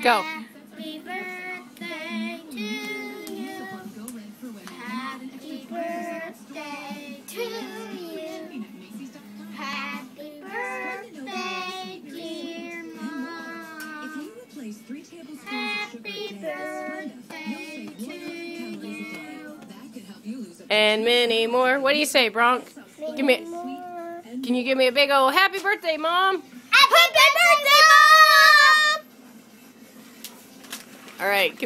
Go. Happy birthday to you. Happy birthday to you. Happy birthday, dear Mom. Happy birthday to you. And many more. What do you say, Bronk? Give me. Can you give me a big old happy birthday, Mom? Happy birthday, Mom! All right,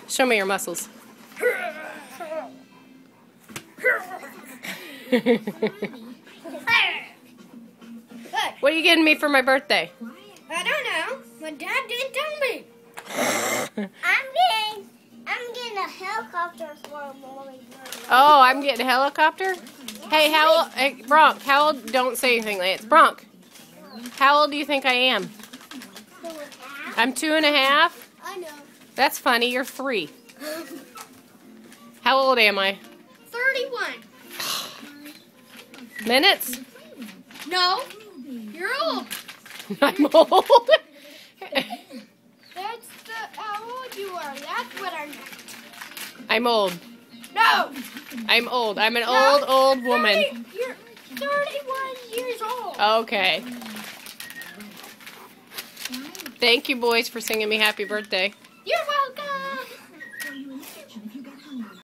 show me your muscles. What are you getting me for my birthday? I don't know. My dad didn't tell me. I'm getting a helicopter for Mommy's birthday. Oh, I'm getting a helicopter? Hey, Bronk, how old? Don't say anything, Lance. Bronk, how old do you think I am? 2.5. I'm 2.5? I know. That's funny, you're 3. How old am I? 31. Minutes? No, you're old. I'm old. That's how old you are. That's what I meant. I'm old. No. I'm old. I'm an No. old woman. You're 31 years old. Okay. Thank you, boys, for singing me happy birthday.